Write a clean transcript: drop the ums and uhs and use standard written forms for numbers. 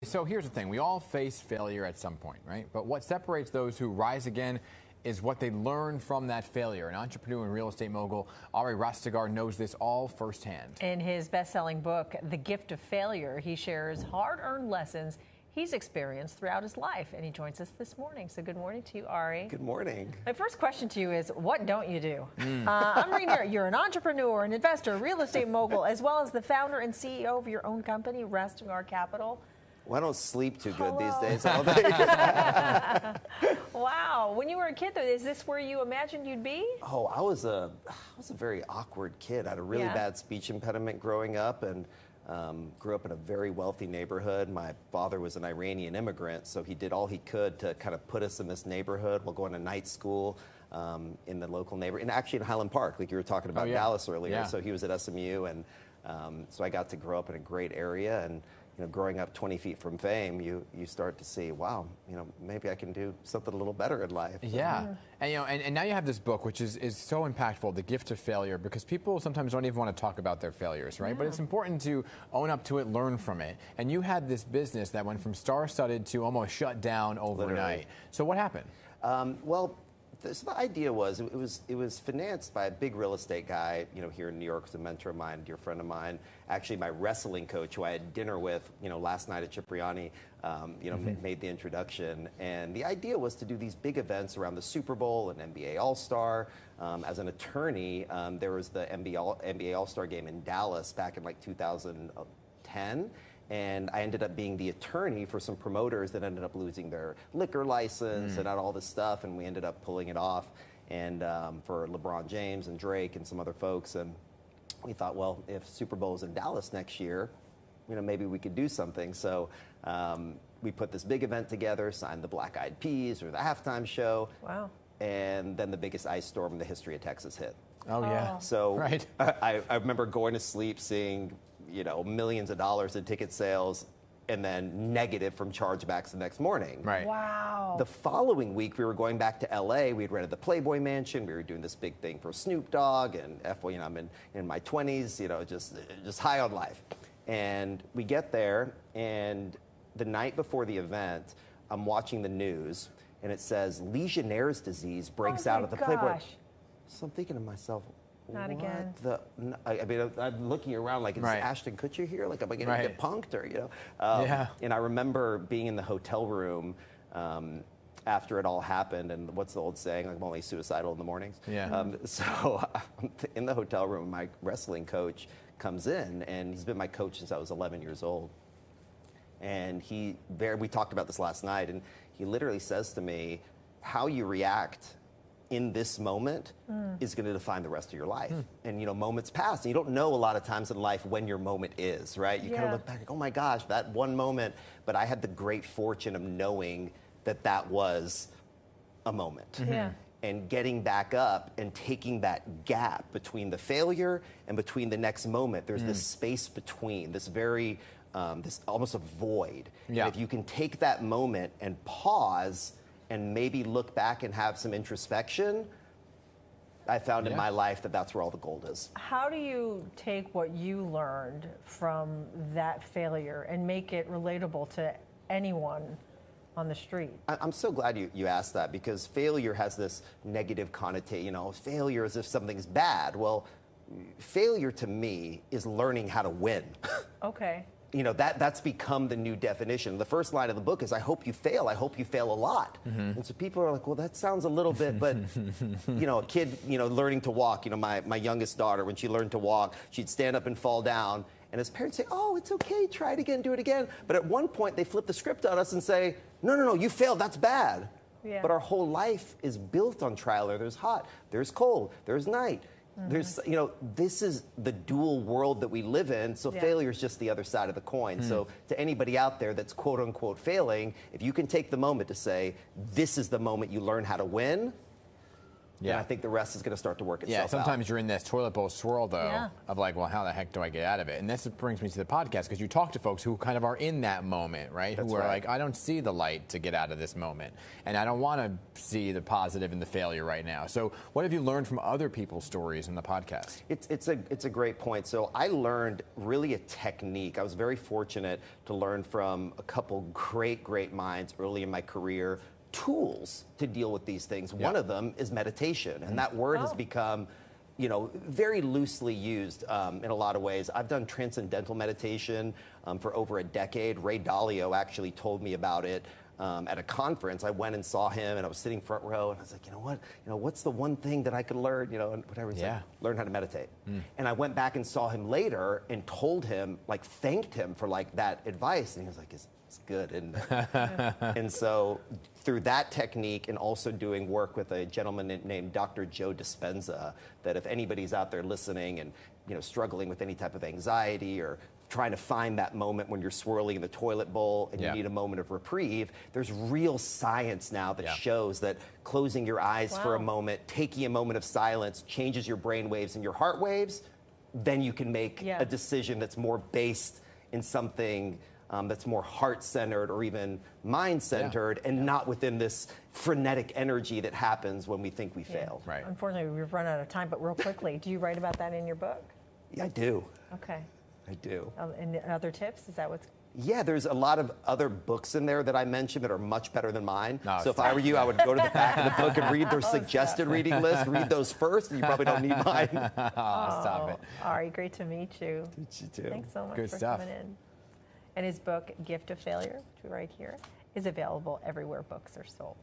So here's the thing. We all face failure at some point, right? But what separates those who rise again is what they learn from that failure. An entrepreneur and real estate mogul, Ari Rastegar, knows this all firsthand. In his best-selling book, The Gift of Failure, he shares hard-earned lessons he's experienced throughout his life, and he joins us this morning. So good morning to you, Ari. Good morning. My first question to you is, what don't you do? I'm reading here, you're an entrepreneur, an investor, real estate mogul, as well as the founder and CEO of your own company, Rastegar Capital. Well, I don't sleep too good these days all day. Wow. When you were a kid, though, is this where you imagined you'd be? Oh, I was a very awkward kid. I had a really bad speech impediment growing up, and grew up in a very wealthy neighborhood. My father was an Iranian immigrant, so he did all he could to kind of put us in this neighborhood while going to night school in the local neighborhood, and actually in Highland Park, like you were talking about Dallas earlier. Yeah. So he was at SMU, and so I got to grow up in a great area. And growing up 20 feet from fame, you start to see, wow, maybe I can do something a little better in life. Yeah, and now you have this book, which is so impactful, The Gift of Failure, because people sometimes don't even want to talk about their failures, right? But it's important to own up to it, learn from it. And you had this business that went from star-studded to almost shut down overnight. Literally. So what happened? Well, so the idea was it was financed by a big real estate guy, here in New York, who's a mentor of mine, a dear friend of mine. Actually, my wrestling coach, who I had dinner with, last night at Cipriani, made the introduction. And the idea was to do these big events around the Super Bowl and NBA All-Star. As an attorney, there was the NBA All-Star game in Dallas back in like 2010. And I ended up being the attorney for some promoters that ended up losing their liquor license and all this stuff, and we ended up pulling it off. And for LeBron James and Drake and some other folks, and we thought, well, if Super Bowl's in Dallas next year, maybe we could do something. So we put this big event together, signed the Black Eyed Peas or the half-time show. Wow. And then the biggest ice storm in the history of Texas hit. Oh, yeah. So right. I remember going to sleep seeing, millions of dollars in ticket sales, and then negative from chargebacks the next morning. Right. Wow. The following week, we were going back to LA. We had rented the Playboy Mansion. We were doing this big thing for Snoop Dogg, and I'm in my 20s, just high on life. And we get there, and the night before the event, I'm watching the news, and it says Legionnaire's disease breaks out of the Playboy. So I'm thinking to myself, not again. I'm looking around like, is Ashton Kutcher here? Like, am I going to get punked or, And I remember being in the hotel room after it all happened, and what's the old saying? Like, I'm only suicidal in the mornings. Yeah. So I'm in the hotel room, my wrestling coach comes in, and he's been my coach since I was 11 years old. And we talked about this last night, and he literally says to me, how you react in this moment is going to define the rest of your life. And moments pass, and you don't know a lot of times in life when your moment is, right? You kind of look back like, oh my gosh, that one moment. But I had the great fortune of knowing that was a moment. And getting back up and taking that gap between the failure and between the next moment. There's this space between, this very this almost a void. And if you can take that moment and pause and maybe look back and have some introspection, I found in my life that's where all the gold is. How do you take what you learned from that failure and make it relatable to anyone on the street? I'm so glad you asked that, because failure has this negative connotation. Failure as if something's bad. Well, failure to me is learning how to win. Okay. That's become the new definition. The first line of the book is, I hope you fail. I hope you fail a lot. And so people are like, well, that sounds a little bit, but, a kid, learning to walk, my youngest daughter, when she learned to walk, she'd stand up and fall down. And his parents say, oh, it's okay, try it again, do it again. But at one point, they flip the script on us and say, no, you failed, that's bad. Yeah. But our whole life is built on trial. There's hot, there's cold, there's night. There's, this is the dual world that we live in, so failure is just the other side of the coin. So to anybody out there that's quote unquote failing, if you can take the moment to say, this is the moment you learn how to win, Yeah. And I think the rest is going to start to work itself out. Sometimes you're in this toilet bowl swirl, though, Yeah. of like, well, how the heck do I get out of it? And this brings me to the podcast, because you talk to folks who kind of are in that moment, right? That's who are right. like, I don't see the light to get out of this moment. And I don't want to see the positive and the failure right now. So what have you learned from other people's stories in the podcast? It's a great point. So I learned really a technique. I was very fortunate to learn from a couple great minds early in my career, tools to deal with these things. Yeah. One of them is meditation, and that word has become, very loosely used in a lot of ways. I've done transcendental meditation for over a decade. Ray Dalio actually told me about it at a conference. I went and saw him, and I was sitting front row, and I was like, what's the one thing that I could learn? And whatever. He's like, learn how to meditate. And I went back and saw him later and told him, thanked him for that advice, and he was like, it's good, isn't it? And so through that technique, and also doing work with a gentleman named Dr. Joe Dispenza, that if anybody's out there listening and struggling with any type of anxiety or trying to find that moment when you're swirling in the toilet bowl and you need a moment of reprieve, there's real science now that shows that closing your eyes for a moment, taking a moment of silence, changes your brain waves and your heart waves. Then you can make a decision that's more based in something that's more heart-centered or even mind-centered, and not within this frenetic energy that happens when we think we failed. Right. Unfortunately, we've run out of time, but real quickly, do you write about that in your book? Yeah, I do. Okay. I do. And other tips? Is that what's... Yeah, there's a lot of other books in there that I mentioned that are much better than mine. No, so if I were you, I would go to the back of the book and read their suggested reading list, read those first, and you probably don't need mine. Stop it. Ari, great to meet you. Meet you too. Thanks so much Good for stuff. coming in. And his book, Gift of Failure, which we write here, is available everywhere books are sold.